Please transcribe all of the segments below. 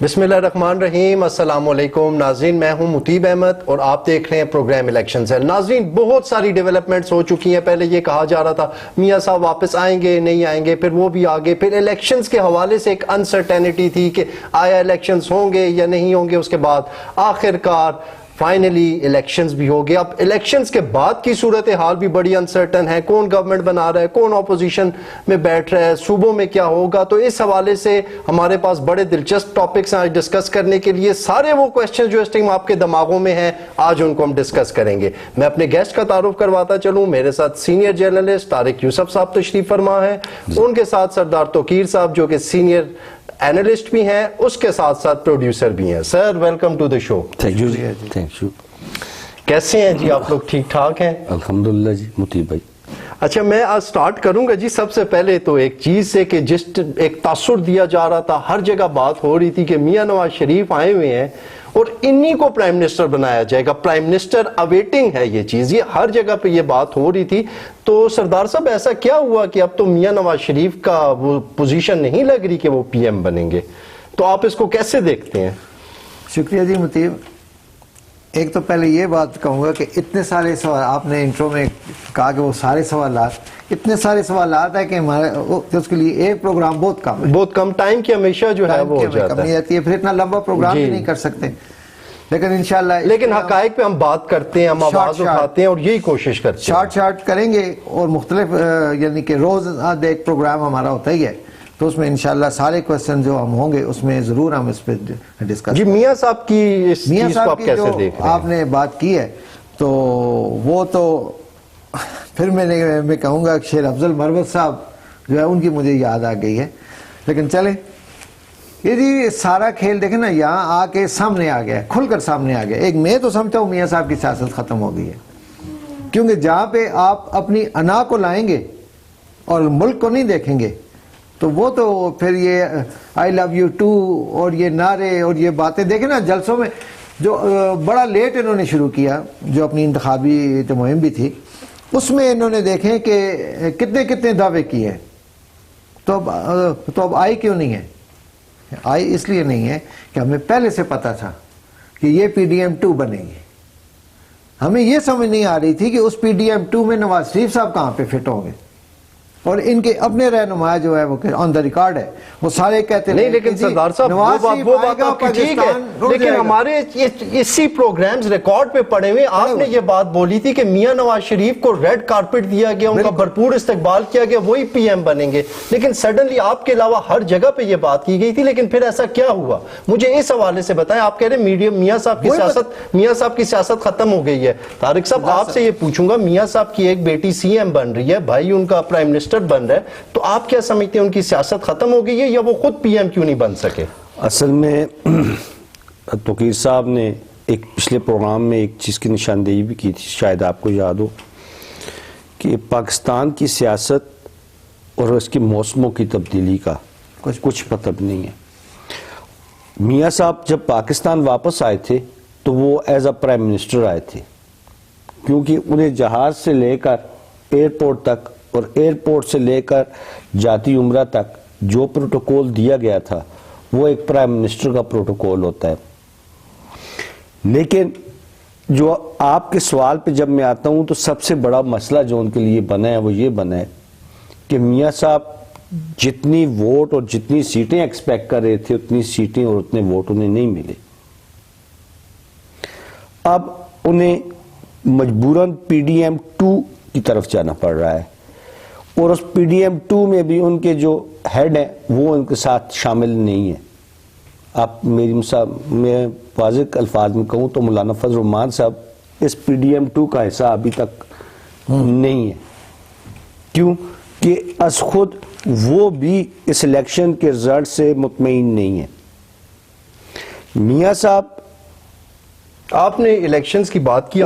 بسم اللہ الرحمن الرحیم، السلام علیکم ناظرین، میں ہوں مطیب احمد اور آپ دیکھ رہے ہیں پروگرام الیکشن سیل۔ ناظرین، بہت ساری ڈیولپمنٹس ہو چکی ہیں۔ پہلے یہ کہا جا رہا تھا میاں صاحب واپس آئیں گے نہیں آئیں گے، پھر وہ بھی آگے، پھر الیکشنز کے حوالے سے ایک انسرٹینٹی تھی کہ آیا الیکشنز ہوں گے یا نہیں ہوں گے۔ اس کے بعد آخر کار فائنلی الیکشنز بھی ہو گئے۔ اب الیکشنز کے بعد کی صورتحال بھی بڑی انسرٹن ہے، کون گورنمنٹ بنا رہا ہے، کون اپوزیشن میں بیٹھ رہا ہے، صوبوں میں کیا ہوگا۔ تو اس حوالے سے ہمارے پاس بڑے دلچسپ ٹاپکس ہیں آج ڈسکس کرنے کے لیے۔ سارے وہ کویسچن جو اس ٹائم آپ کے دماغوں میں ہیں، آج ان کو ہم ڈسکس کریں گے۔ میں اپنے گیسٹ کا تعارف کرواتا چلوں۔ میرے ساتھ سینئر جرنلسٹ طارق یوسف صاحب تشریف فرما ہے، ان کے ساتھ سردار توقیر صاحب جو کہ سینئر اینالسٹ بھی ہیں، اس کے ساتھ ساتھ پروڈیوسر بھی ہیں۔ Sir welcome to the show. Thank you. کیسے ہیں جی آپ لوگ؟ ٹھیک ٹھاک ہیں؟ الحمدللہ جی مطیب بھائی۔ اچھا، میں آج سٹارٹ کروں گا جی سب سے پہلے تو ایک چیز سے کہ جس ایک تاثر دیا جا رہا تھا، ہر جگہ بات ہو رہی تھی کہ میاں نواز شریف آئے ہوئے ہیں اور انہی کو پرائم منسٹر بنایا جائے گا، پرائم منسٹر اویٹنگ ہے یہ چیز، یہ ہر جگہ پہ یہ بات ہو رہی تھی۔ تو سردار صاحب ایسا کیا ہوا کہ اب تو میاں نواز شریف کا وہ پوزیشن نہیں لگ رہی کہ وہ پی ایم بنیں گے؟ تو آپ اس کو کیسے دیکھتے ہیں؟ شکریہ جی مطیب۔ ایک تو پہلے یہ بات کہوں گا کہ اتنے سارے سوال آپ نے انٹرو میں کہا کہ وہ سارے سوالات، اتنے سارے سوالات ہیں کہ ہمارے اس کے لیے ایک پروگرام بہت کم ہے، بہت کم ٹائم کی ہمیشہ جو ہے وہ ہو جاتا ہے، پھر اتنا لمبا پروگرام بھی نہیں کر سکتے، لیکن انشاءاللہ لیکن حقائق پہ ہم بات کرتے ہیں، ہم آواز اٹھاتے ہیں اور یہی کوشش کرتے ہیں، شارٹ کریں گے اور مختلف یعنی کہ روز ایک پروگرام ہمارا ہوتا ہی ہے، تو اس میں انشاءاللہ سارے کویسچن جو ہم ہوں گے اس میں ضرور ہم اس پہ ڈسکس جی۔ میاں صاحب کی اس چیز کو آپ کیسے دیکھ رہے ہیں؟ آپ نے بات کی ہے تو وہ تو پھر میں کہوں گا شیر افضل مروت صاحب جو ہے ان کی مجھے یاد آ گئی ہے، لیکن چلیں یہ جی سارا کھیل دیکھیں نا یہاں آ کے سامنے آ گیا، کھل کر سامنے آ گیا۔ ایک میں تو سمجھتا ہوں میاں صاحب کی سیاست ختم ہو گئی ہے، کیونکہ جہاں پہ آپ اپنی انا کو لائیں گے اور ملک کو نہیں دیکھیں گے تو وہ تو پھر یہ آئی لو یو ٹو اور یہ نعرے اور یہ باتیں دیکھیں نا جلسوں میں، جو بڑا لیٹ انہوں نے شروع کیا، جو اپنی انتخابی مہم بھی تھی اس میں انہوں نے دیکھیں کہ کتنے دعوے کیے ہیں، تو اب آئی کیوں نہیں ہے؟ آئی اس لیے نہیں ہے کہ ہمیں پہلے سے پتا تھا کہ یہ پی ڈی ایم 2 بنے گی، ہمیں یہ سمجھ نہیں آ رہی تھی کہ اس پی ڈی ایم 2 میں نواز شریف صاحب کہاں پہ فٹ ہوں گے، اور ان کے اپنے رہنما جو ہے وہ آن دا ریکارڈ ہے، وہ سارے کہتے نہیں، لیکن سردار صاحب وہ بات آپ کی ٹھیک ہے، لیکن ہمارے اسی پروگرامز ریکارڈ پہ پڑے ہوئے آپ نے یہ بات بولی تھی کہ میاں نواز شریف کو ریڈ کارپٹ دیا گیا، ان کا بھرپور استقبال کیا گیا، وہی پی ایم بنیں گے، لیکن سڈنلی آپ کے علاوہ ہر جگہ پہ یہ بات کی گئی تھی، لیکن پھر ایسا کیا ہوا؟ مجھے اس حوالے سے بتائیں۔ آپ کہہ رہے ہیں میاں صاحب کی سیاست ختم ہو گئی ہے۔ طارق صاحب آپ سے یہ پوچھوں گا، میاں صاحب کی ایک بیٹی سی ایم بن رہی ہے، بھائی ان کا پرائم منسٹر بن رہا ہے، تو آپ کیا سمجھتے ہیں ان کی سیاست ختم ہو گئی ہے یا وہ خود پی ایم کیوں نہیں بن سکے؟ اصل میں توقیر صاحب نے ایک پچھلے پروگرام میں ایک چیز کی نشاندہی بھی کی تھی، شاید آپ کو یاد ہو، کہ پاکستان کی سیاست اور اس کی موسموں کی تبدیلی کا کچھ پتہ نہیں ہے۔ میاں صاحب جب پاکستان واپس آئے تھے تو وہ ایز اے پرائم منسٹر آئے تھے، کیونکہ انہیں جہاز سے لے کر ایئرپورٹ تک اور ایئرپورٹ سے لے کر جاتی عمرہ تک جو پروٹوکول دیا گیا تھا وہ ایک پرائم منسٹر کا پروٹوکول ہوتا ہے۔ لیکن جو آپ کے سوال پہ جب میں آتا ہوں تو سب سے بڑا مسئلہ جو ان کے لیے بنا ہے وہ یہ بنا ہے کہ میاں صاحب جتنی ووٹ اور جتنی سیٹیں ایکسپیکٹ کر رہے تھے اتنی سیٹیں اور اتنے ووٹ انہیں نہیں ملے۔ اب انہیں مجبوراً پی ڈی ایم 2 کی طرف جانا پڑ رہا ہے، اور اس پی ڈی ایم 2 میں بھی ان کے جو ہیڈ ہیں وہ ان کے ساتھ شامل نہیں ہیں۔ آپ میں واضح الفاظ میں کہوں تو مولانا فضل الرحمان صاحب اس پی ڈی ایم 2 کا حصہ ابھی تک نہیں ہے، کیوں کہ از خود وہ بھی اس الیکشن کے رزلٹ سے مطمئن نہیں ہے۔ میاں صاحب آپ نے الیکشنز کی بات کی،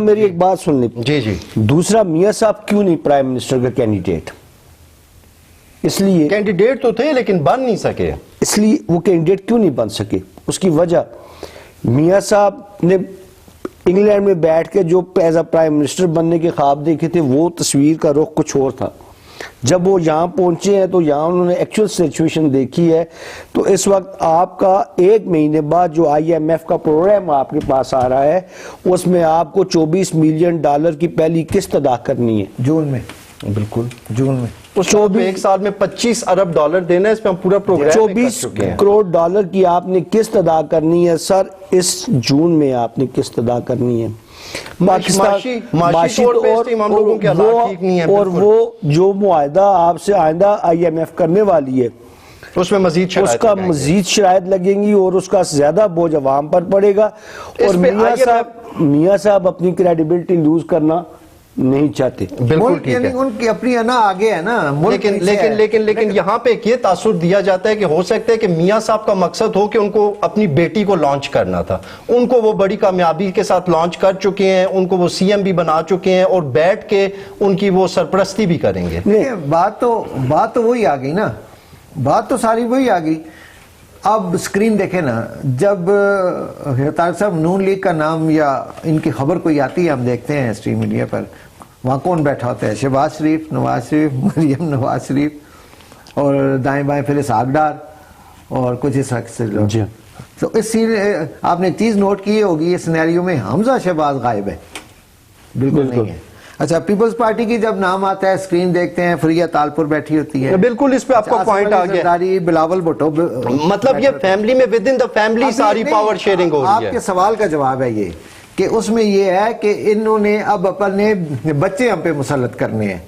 میری ایک بات سن لیں۔ جی۔ دوسرا، میاں صاحب کیوں نہیں پرائم منسٹر کا کینڈیڈیٹ؟ اس لیے کینڈیڈیٹ تو تھے لیکن بن نہیں سکے۔ اس لیے وہ کینڈیڈیٹ کیوں نہیں بن سکے؟ اس کی وجہ میاں صاحب نے انگلینڈ میں بیٹھ کے جو ایز اے پرائم منسٹر بننے کے خواب دیکھے تھے وہ تصویر کا رخ کچھ اور تھا، جب وہ یہاں پہنچے ہیں تو یہاں انہوں نے ایکچوئل سچویشن دیکھی ہے. تو اس وقت آپ کا 1 مہینے بعد جو IMF کا پروگرام آپ کے پاس آ رہا ہے اس میں آپ کو $24 ملین کی پہلی قسط ادا کرنی ہے جون میں. بالکل جون میں اس وقت ایک سال میں $25 ارب دینا ہے. اس پہ ہم پورا پروگرام 24 کروڑ ڈالر کی آپ نے قسط ادا کرنی ہے سر. اس جون میں آپ نے قسط ادا کرنی ہے. معاشی طور پہ اس ٹیم ہم لوگوں کے حالات ٹھیک نہیں ہیں. اور وہ جو معاہدہ آپ سے آئندہ IMF کرنے والی ہے اس میں مزید اس شرائط کا لگائیں گے. مزید شرائط لگیں گی اور اس کا زیادہ بوجھ عوام پر پڑے گا. اور اس پہ میاں صاحب اپنی کریڈیبلٹی لوز کرنا نہیں چاہتے. بالکل ٹھیک ہے. ان کی اپنی انا آگے ہے نا. لیکن یہاں پہ ایک یہ تاثر دیا جاتا ہے کہ ہو سکتا ہے کہ میاں صاحب کا مقصد ہو کہ ان کو اپنی بیٹی کو لانچ کرنا تھا. ان کو وہ بڑی کامیابی کے ساتھ لانچ کر چکے ہیں. ان کو وہ CM بھی بنا چکے ہیں اور بیٹھ کے ان کی وہ سرپرستی بھی کریں گے. بات تو وہی آ گئی نا. بات تو ساری وہی آ گئی. اب سکرین دیکھیں نا, جب طارق صاحب نون لیگ کا نام یا ان کی خبر کوئی آتی ہے ہم دیکھتے ہیں اسٹریم میڈیا پر, وہاں کون بیٹھا ہوتا ہے؟ شہباز شریف, نواز شریف, مریم نواز شریف اور دائیں بائیں فلس آگڈار اور کچھ اس حق سے لوگ. تو اس آپ نے ایک چیز نوٹ کی ہوگی, اس سینیریو میں حمزہ شہباز غائب ہے, بالکل نہیں ہے. اچھا, پیپلز پارٹی کی جب نام آتا ہے اسکرین دیکھتے ہیں فریہ تالپور بیٹھی ہوتی ہے. بالکل اس پہ آپ کا پوائنٹ آ گیا. بلاول بھٹو, مطلب یہ فیملی میں ود ان دا فیملی ساری پاور شیئرنگ ہو رہی ہے. آپ کے سوال کا جواب ہے یہ کہ اس میں یہ ہے کہ انہوں نے اب اپنے بچے ہم پہ مسلط کرنے ہیں,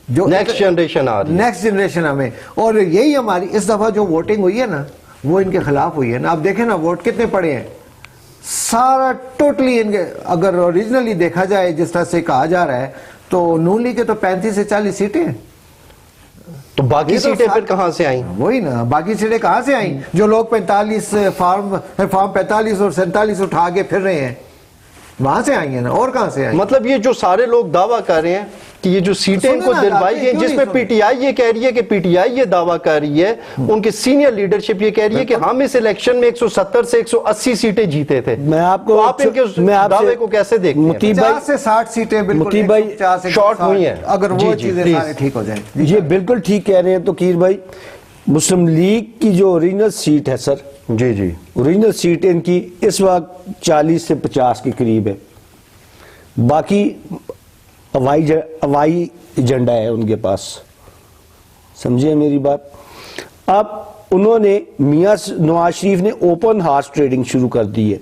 جو نیکسٹ جنریشن آ رہی ہے. نیکسٹ جنریشن ہمیں. اور یہی ہماری اس دفعہ جو ووٹنگ ہوئی ہے نا وہ ان کے خلاف ہوئی ہے نا. آپ دیکھیں نا ووٹ کتنے پڑے ہیں, سارا ٹوٹلی ان کے. اگر اوریجنلی دیکھا جائے جس طرح سے کہا جا رہا ہے تو نون لیگ کے تو 35 سے 40 سیٹیں ہیں. تو باقی سیٹیں پھر کہاں سے آئیں؟ وہی نا, باقی سیٹیں کہاں سے آئیں؟ جو لوگ 45 فارم 45 اور 47 اٹھا کے پھر رہے ہیں, وہاں سے آئیں گے نا, اور کہاں سے آئیں؟ مطلب یہ جو سارے لوگ دعویٰ کر رہے ہیں کہ یہ جو سیٹیں ان کو دلوائی ہیں, جس میں PTI یہ کہہ رہی ہے کہ PTI یہ دعویٰ کر رہی ہے, ان کی سینئر لیڈرشپ یہ کہہ رہی ہے کہ ہم اس الیکشن میں 170 سے 180 سیٹیں جیتے تھے. میں آپ کو آپ ان کے دعوے کو کیسے دیکھتے ہیں؟ 50 سے 60 سیٹیں بالکل شارٹ ہوئی ہیں. اگر وہ چیزیں سارے ٹھیک ہو جائیں. یہ بالکل ٹھیک کہہ رہے ہیں توقیر بھائی. مسلم لیگ کی جو اوریجنل سیٹ ہے سر, جی اوریجنل سیٹ ان کی اس وقت 40 سے 50 کے قریب ہے. باقی ہوائی ایجنڈا ہے ان کے پاس, سمجھے میری بات. اب انہوں نے میاں نواز شریف نے اوپن ہارس ٹریڈنگ شروع کر دی ہے.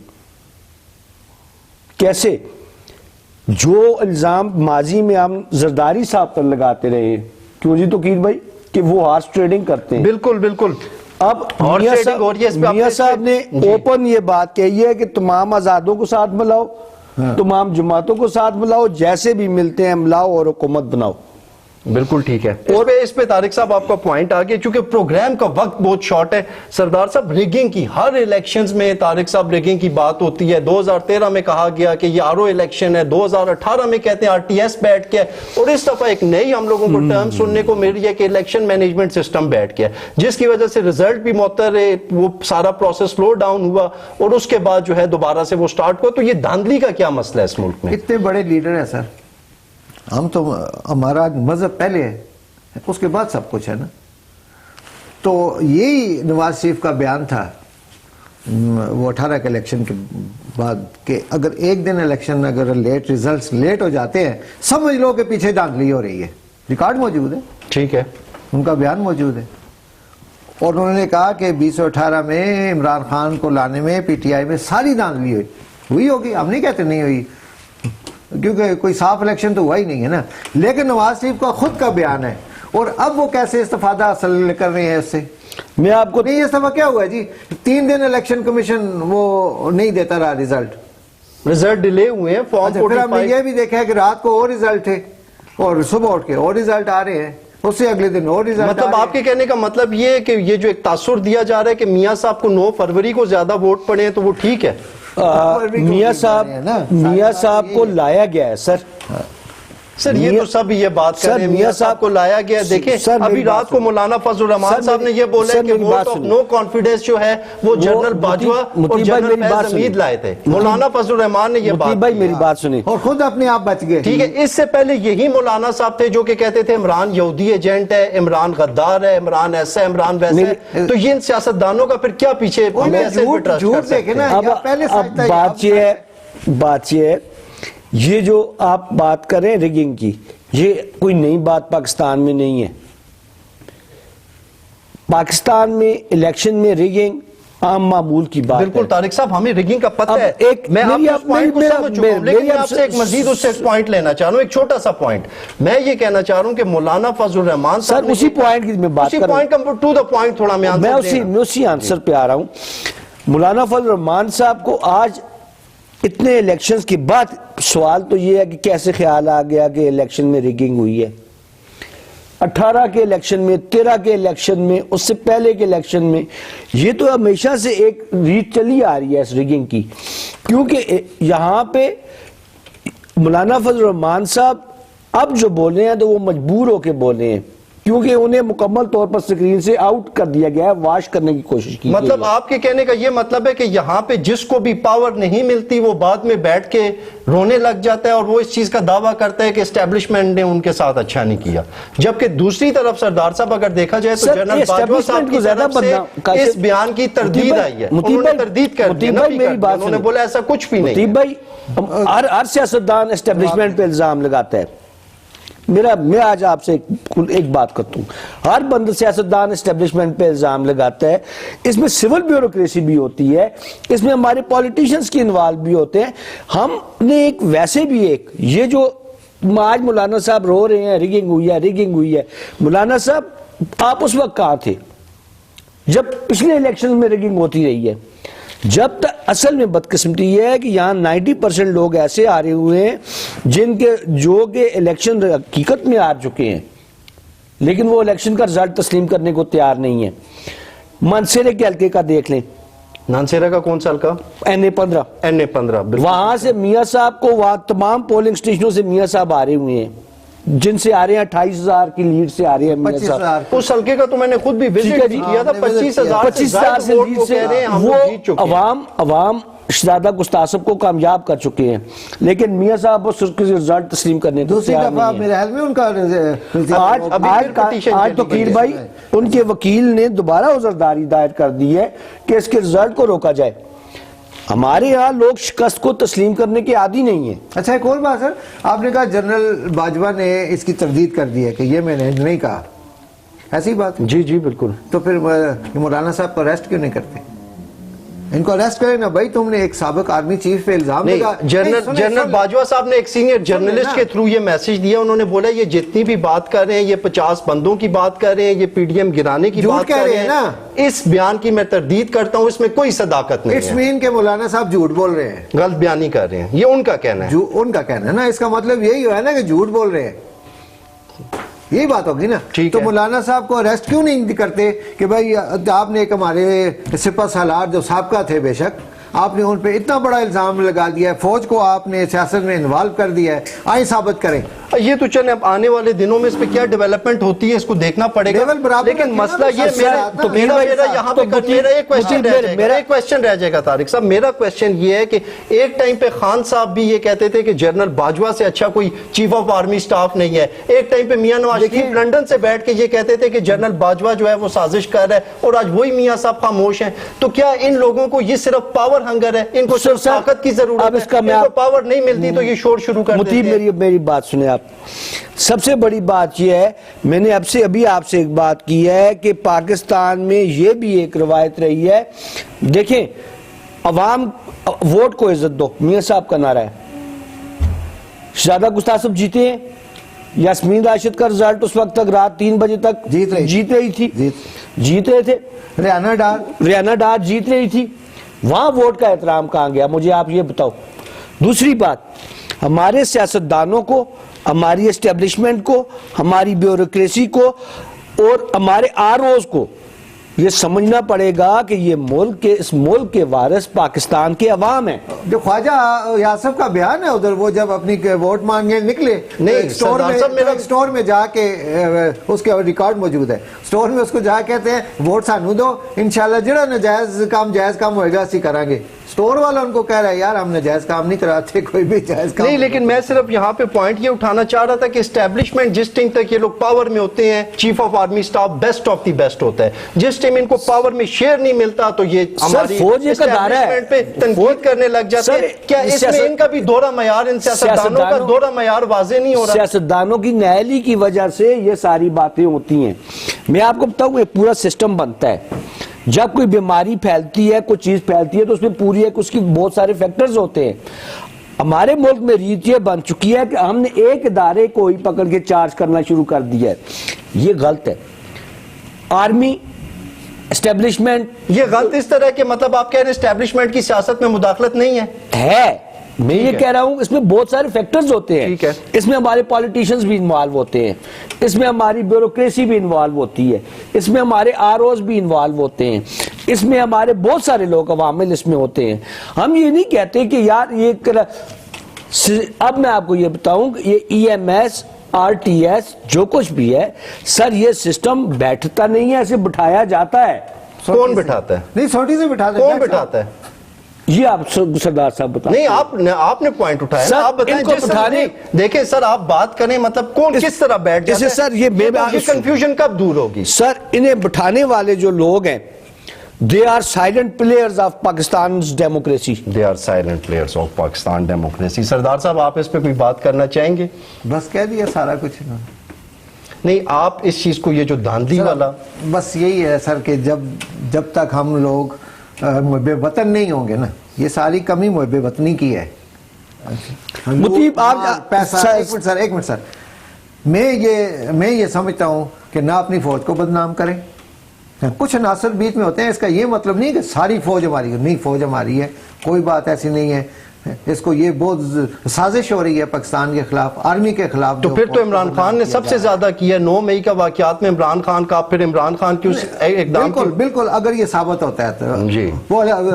کیسے؟ جو الزام ماضی میں ہم زرداری صاحب پر لگاتے رہے ہیں, کیوں جی توقیر بھائی, کہ وہ ہارس ٹریڈنگ کرتے ہیں. بالکل. اب میاں صاحب نے اوپن یہ بات کہی ہے کہ تمام آزادوں کو ساتھ ملاؤ, تمام جماعتوں کو ساتھ ملاؤ, جیسے بھی ملتے ہیں ملاؤ اور حکومت بناؤ. بالکل ٹھیک ہے. اور اس پہ طارق صاحب آپ کا پوائنٹ آ گیا, چونکہ پروگرام کا وقت بہت شارٹ ہے. سردار صاحب ریگنگ کی ہر الیکشنز میں طارق صاحب ریگنگ کی بات ہوتی ہے. 2013 میں کہا گیا کہ یہ RO الیکشن ہے, 2018 میں کہتے ہیں RTS بیٹھ کے, اور اس دفعہ ایک نئی ہم لوگوں کو ٹرم سننے کو مل رہی ہے کہ الیکشن مینجمنٹ سسٹم بیٹھ گیا, جس کی وجہ سے رزلٹ بھی معطل ہے, وہ سارا پروسیس سلو ڈاؤن ہوا اور اس کے بعد جو ہے دوبارہ سے وہ سٹارٹ ہوا. تو یہ دھاندلی کا کیا مسئلہ ہے اس ملک میں؟ اتنے بڑے لیڈر ہیں سر, ہم تو ہمارا مذہب پہلے ہے, اس کے بعد سب کچھ ہے نا. تو یہی نواز شریف کا بیان تھا وہ 18 کے الیکشن کے بعد کہ اگر ایک دن الیکشن اگر ریزلٹس لیٹ ہو جاتے ہیں, سمجھ لو کہ پیچھے دھاندلی ہو رہی ہے. ریکارڈ موجود ہے, ٹھیک ہے, ان کا بیان موجود ہے. اور انہوں نے کہا کہ 2018 میں عمران خان کو لانے میں PTI میں ساری دھاندلی ہوئی ہوگی. ہم نہیں کہتے نہیں ہوئی, کیونکہ کوئی صاف الیکشن تو ہوا ہی نہیں ہے نا. لیکن نواز شریف کا خود کا بیان ہے, اور اب وہ کیسے استفادہ حاصل کر رہے ہیں اس سے. میں آپ کو نہیں, اس دفعہ کیا ہوا ہے جی, 3 دن الیکشن کمیشن وہ نہیں دیتا رہا ریزلٹ ڈیلے ہوئے ہیں. پھر ہم نے یہ بھی دیکھا ہے کہ رات کو اور ریزلٹ تھے اور صبح اٹھ کے اور ریزلٹ آ رہے ہیں, اس سے اگلے دن اور ریزلٹ. مطلب آپ کے کہنے کا مطلب یہ ہے کہ یہ جو ایک تاثر دیا جا رہا ہے کہ میاں صاحب کو 9 فروری کو زیادہ ووٹ پڑے ہیں تو وہ ٹھیک ہے. میاں صاحب کو لایا گیا ہے سر, سر یہ تو سب یہ بات کر رہے ہیں میاں صاحب کو لایا گیا. دیکھیں ابھی رات کو مولانا فضل الرحمان صاحب نے یہ بولا کہ ووٹ آف نو کانفیڈنس جو ہے وہ جنرل باجوہ اور جنرل فیض حمید لائے تھے. مولانا فضل الرحمان نے یہ بات بھائی میری بات سنیں اور خود اپنے آپ بچ گئے. ٹھیک ہے, اس سے پہلے یہی مولانا صاحب تھے جو کہ کہتے تھے عمران یہودی ایجنٹ ہے, عمران غدار ہے, عمران ایسا ہے, عمران ویسا ہے. تو یہ سیاستدانوں کا پھر کیا پیچھے جھوٹ دیکھیں نا. اب بات یہ ہے یہ جو آپ بات کریں ریگنگ کی, یہ کوئی نئی بات پاکستان میں نہیں ہے. پاکستان میں الیکشن میں ریگنگ عام معمول کی بات ہے. بالکل طارق صاحب, ہمیں ریگنگ کا پتہ ہے. میں آپ اس پوائنٹ کو سمجھ چکا ہوں, لیکن میں آپ سے ایک مزید اس سے ایک پوائنٹ لینا چاہ رہا ہوں, ایک چھوٹا سا پوائنٹ. میں یہ کہنا چاہ رہا ہوں کہ مولانا فضل الرحمان صاحب اسی پوائنٹ کی میں بات کر رہا ہوں, ٹو دا پوائنٹ تھوڑا میں اسی آنسر پہ آ رہا ہوں. مولانا فضل الرحمان صاحب کو آج اتنے الیکشنز کے بعد سوال تو یہ ہے کہ کیسے خیال آ گیا کہ الیکشن میں ریگنگ ہوئی ہے. 18 کے الیکشن میں, 13 کے الیکشن میں, اس سے پہلے کے الیکشن میں, یہ تو ہمیشہ سے ایک ریت چلی آ رہی ہے اس ریگنگ کی. کیونکہ یہاں پہ مولانا فضل الرحمان صاحب اب جو بولے ہیں تو وہ مجبور ہو کے بولے ہیں, کیونکہ انہیں مکمل طور پر سکرین سے آؤٹ کر دیا گیا ہے, واش کرنے کی کوشش کی. مطلب آپ کے کہنے کا یہ مطلب ہے کہ یہاں پہ جس کو بھی پاور نہیں ملتی وہ بعد میں بیٹھ کے رونے لگ جاتا ہے اور وہ اس چیز کا دعویٰ کرتا ہے کہ اسٹیبلشمنٹ نے ان کے ساتھ اچھا نہیں کیا. جبکہ دوسری طرف سردار صاحب اگر دیکھا جائے تو جنرل باجوہ صاحب کی طرف سے اس بیان کی تردید آئی ہے. انہوں نے تردید کر دی, انہوں نے بولا ایسا کچھ بھی نہیں. مطیب بھائی, ہر سیاستدان اسٹیبلشمنٹ پہ الزام لگاتا ہے. میں آج آپ سے ایک بات کرتا ہوں, ہر بند سیاستدان اسٹیبلشمنٹ پہ الزام لگاتا ہے. اس میں سول بیوروکریسی بھی ہوتی ہے, اس میں ہمارے پولیٹیشنز کی انوالو بھی ہوتے ہیں. ہم نے ایک ویسے بھی ایک یہ جو آج مولانا صاحب رو رہے ہیں ریگنگ ہوئی ہے ریگنگ ہوئی ہے, مولانا صاحب آپ اس وقت کہاں تھے جب پچھلے الیکشن میں ریگنگ ہوتی رہی ہے؟ جب تک اصل میں بدقسمتی یہ ہے کہ یہاں 90% لوگ ایسے آ رہے ہوئے ہیں جن کے جو کہ الیکشن حقیقت میں آ چکے ہیں, لیکن وہ الیکشن کا رزلٹ تسلیم کرنے کو تیار نہیں ہے. منصیرے کے حلقے کا دیکھ لیں. نانسیرا کا کون سا حلقہ؟ NA15. وہاں سے میاں صاحب کو, وہاں تمام پولنگ سٹیشنوں سے میاں صاحب آ رہے ہوئے ہیں, جن سے آ رہے ہیں 28,000 کی لیڈ سے آ رہے ہیں میاں صاحب. اس حلقے کا تو میں نے خود بھی وزٹ کیا تھا. 25,000 سے لیڈ سے وہ عوام شہزادہ گستاخ کو کامیاب کر چکے ہیں, لیکن میاں صاحب اس کے رزلٹ تسلیم کرنے کو تیار نہیں میرے حال میں ان کا آج تو قیر بھائی ان کے وکیل نے دوبارہ عذرداری دائر کر دی ہے کہ اس کے رزلٹ کو روکا جائے. ہمارے یہاں لوگ شکست کو تسلیم کرنے کے عادی نہیں ہیں. اچھا ایک اور بات سر, آپ نے کہا جنرل باجوہ نے اس کی تردید کر دی ہے کہ یہ میں نے نہیں کہا, ایسی بات؟ جی بالکل. تو پھر مولانا صاحب کو اریسٹ کیوں نہیں کرتے؟ ان کو اریسٹ کریں نا بھائی, تم نے ایک سابق آرمی چیف پہ الزام لگا. جنرل باجوہ صاحب نے ایک سینئر جرنلسٹ کے تھرو یہ میسج دیا, انہوں نے بولا یہ جتنی بھی بات کر رہے ہیں, یہ 50 بندوں کی بات کر رہے ہیں, یہ PDM گرانے کی بات کر رہے ہیں, اس بیان کی میں تردید کرتا ہوں, اس میں کوئی صداقت نہیں ہے. اٹس مین کہ مولانا صاحب جھوٹ بول رہے ہیں, غلط بیانی کر رہے ہیں, یہ ان کا کہنا ہے. ان کا کہنا ہے نا, اس کا مطلب یہی ہے نا کہ جھوٹ بول رہے ہیں, یہی بات ہوگی نا. تو مولانا صاحب کو اریسٹ کیوں نہیں کرتے کہ بھائی آپ نے ایک ہمارے سپہ سالار جو سابقہ تھے, بے شک آپ نے ان پہ اتنا بڑا الزام لگا دیا ہے, فوج کو آپ نے سیاست میں انوالو کر دیا ہے, آئیں ثابت کریں. یہ تو چلیں اب آنے والے دنوں میں اس پہ کیا ڈیولپمنٹ ہوتی ہے اس کو دیکھنا پڑے گا, لیکن مسئلہ یہ میرا یہاں پہ میرا ایک کویسچن رہ جائے گا طارق صاحب. میرا کویسچن یہ ہے کہ ایک ٹائم پہ خان صاحب بھی یہ کہتے تھے کہ جنرل باجوہ سے اچھا کوئی چیف آف آرمی سٹاف نہیں ہے, ایک ٹائم پہ میاں نواز شریف لندن سے بیٹھ کے یہ کہتے تھے کہ جنرل باجوہ جو ہے وہ سازش کر رہا ہے, اور آج وہی میاں صاحب خاموش ہیں. تو کیا ان لوگوں کو یہ صرف پاور ہنگر ہے, ان کو صرف طاقت کی ضرورت ہے, ان کو پاور نہیں ملتی تو یہ شور شروع کر دیتے ہیں؟ میری بات سنیں آپ. سب سے بڑی بات یہ ہے, میں نے ابھی آپ سے ایک بات کی ہے کہ پاکستان میں یہ بھی ایک روایت رہی ہے, دیکھیں عوام ووٹ کو عزت دو, میاں صاحب کا نعرہ ہے. شہزادہ گستاخ صاحب جیتے ہیں, یاسمین راشد کا رزلٹ اس وقت تک رات 3 بجے تک جیت رہی تھی, جیت رہے تھے. ریانہ ڈار جیت رہی تھی, وہاں ووٹ کا احترام کہاں گیا, مجھے آپ یہ بتاؤ. دوسری بات, ہمارے سیاستدانوں کو, ہماری اسٹیبلشمنٹ کو, ہماری بیوروکریسی کو اور ہمارے ROs کو یہ سمجھنا پڑے گا کہ یہ ملک کے اس ملک کے وارث پاکستان کے عوام ہیں. جو خواجہ یاسف کا بیان ہے ادھر، وہ جب اپنی ووٹ مانگے نکلے نہیں سردار صاحب میرا اسٹور میں جا کے اس کے ریکارڈ موجود ہے، اسٹور میں اس کو جا کہتے ہیں ووٹ سانو دو، انشاءاللہ جڑا ناجائز کام ہوئے گا اسی کریں گے. اسٹور والا ان کو کہہ رہا ہے یار ہم ناجائز کام نہیں کراتے کوئی بھی جائز کام نہیں، لیکن میں صرف یہاں پہ پوائنٹ یہ اٹھانا چاہ رہا تھا کہ اسٹیبلشمنٹ جس ٹائم تک یہ لوگ پاور میں ہوتے ہیں، chief of army staff best of the best ہوتا ہے، جس ٹائم ان کو پاور میں شیئر نہیں ملتا تو یہ ہماری فوج ایک ادارہ ہے، اسٹیبلشمنٹ پہ تنقید کرنے لگ جاتے ہیں. کیا اس میں ان کا بھی دورہ معیار، ان سیاستدانوں کا دورہ معیار واضح نہیں ہو رہا؟ سیاستدانوں کی نااہلی کی وجہ سے یہ ساری باتیں ہوتی ہیں. میں آپ کو بتاؤں یہ پورا سسٹم بنتا ہے، جب کوئی بیماری پھیلتی ہے، کوئی چیز پھیلتی ہے تو اس میں پوری ایک اس کی بہت سارے فیکٹرز ہوتے ہیں. ہمارے ملک میں ریت یہ بن چکی ہے کہ ہم نے ایک ادارے کو ہی پکڑ کے چارج کرنا شروع کر دیا ہے. یہ غلط ہے. آرمی اسٹیبلشمنٹ یہ غلط اس طرح کہ مطلب آپ کہہ رہے ہیں اسٹیبلشمنٹ کی سیاست میں مداخلت نہیں ہے. میں یہ کہہ رہا ہوں اس میں بہت سارے فیکٹرز ہوتے ہیں. ٹھیک ہے. اس میں ہمارے پالیٹیشنز بھی انوالو ہوتے ہیں، اس میں ہماری بیوروکریسی بھی انوالو ہوتی ہے، اس میں ہمارے آر اوز بھی انوالو ہوتے ہیں، اس میں ہمارے بہت سارے لوگ عوامل اس میں ہوتے ہیں. ہم یہ نہیں کہتے کہ یار یہ اب میں آپ کو یہ بتاؤں کہ یہ E M S R T S جو کچھ بھی ہے سر، یہ سسٹم بیٹھتا نہیں ہے، اسے بٹھایا جاتا ہے. کون بٹھاتا ہے؟ نہیں سوٹی سے بٹھا کون بٹھاتا ہے؟ یہ آپ سردار صاحب بتائیں. نہیں آپ نے پوائنٹ اٹھایا نا، آپ بتائیں. دیکھیں سر آپ بات کریں مطلب کون کس طرح بیٹھ جاتا ہے. سر یہ کنفیوژن کب دور ہوگی؟ سر انہیں بٹھانے والے جو لوگ ہیں they are silent players of Pakistan's democracy. They are silent players of Pakistan democracy. سردار صاحب آپ اس پہ کوئی بات کرنا چاہیں گے؟ بس کہہ دیا سارا کچھ. نہیں آپ اس چیز کو یہ جو داندھی والا، بس یہی ہے سر کہ جب تک ہم لوگ محب وطن نہیں ہوں گے نا، یہ ساری کمی محب وطنی کی ہے. پیسہ ایک منٹ سر، میں یہ سمجھتا ہوں کہ نہ اپنی فوج کو بدنام کریں. کچھ عناصر بیچ میں ہوتے ہیں، اس کا یہ مطلب نہیں کہ ساری فوج ہماری نہیں، فوج ہماری ہے، کوئی بات ایسی نہیں ہے. اس کو یہ بہت سازش ہو رہی ہے پاکستان کے خلاف، آرمی کے خلاف. تو پھر تو عمران خان نے سب سے زیادہ کیا. 9 مئی کا واقعات میں عمران خان کا، پھر عمران خان کی اس اقدام. بالکل اگر یہ ثابت ہوتا ہے تو جی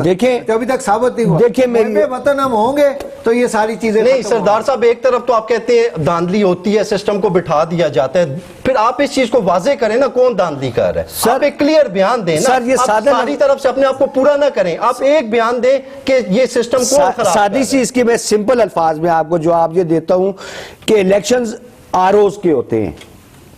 دیکھیں ابھی تک ثابت نہیں ہوا. دیکھیں میرے وطن ہم ہوں گے تو یہ ساری چیزیں نہیں. سردار صاحب ایک طرف تو آپ کہتے ہیں داندلی ہوتی ہے، سسٹم کو بٹھا دیا جاتا ہے، پھر آپ اس چیز کو واضح کریں نا کون داندلی کر رہا ہے. آپ ایک کلیئر بیان دیں نا، آپ ساری طرف سے اپنے آپ کو پورا نہ کریں، آپ ایک بیان دیں کہ یہ سسٹم کون خراب کر رہا ہے. سادی سی اس کی میں سمپل الفاظ میں آپ کو جواب یہ دیتا ہوں کہ الیکشنز آر اوز کے ہوتے ہیں.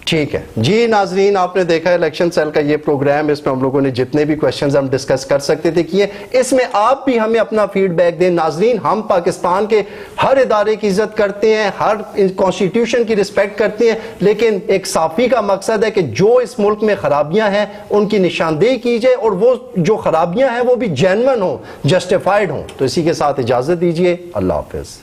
ٹھیک ہے جی. ناظرین آپ نے دیکھا الیکشن سیل کا یہ پروگرام، اس میں ہم لوگوں نے جتنے بھی کویسچنز ہم ڈسکس کر سکتے تھے کیے. اس میں آپ بھی ہمیں اپنا فیڈ بیک دیں. ناظرین ہم پاکستان کے ہر ادارے کی عزت کرتے ہیں، ہر کانسٹیٹیوشن کی رسپیکٹ کرتے ہیں، لیکن ایک صافی کا مقصد ہے کہ جو اس ملک میں خرابیاں ہیں ان کی نشاندہی کی جائے، اور وہ جو خرابیاں ہیں وہ بھی جینون ہوں، جسٹیفائیڈ ہوں. تو اسی کے ساتھ اجازت دیجیے. اللہ حافظ.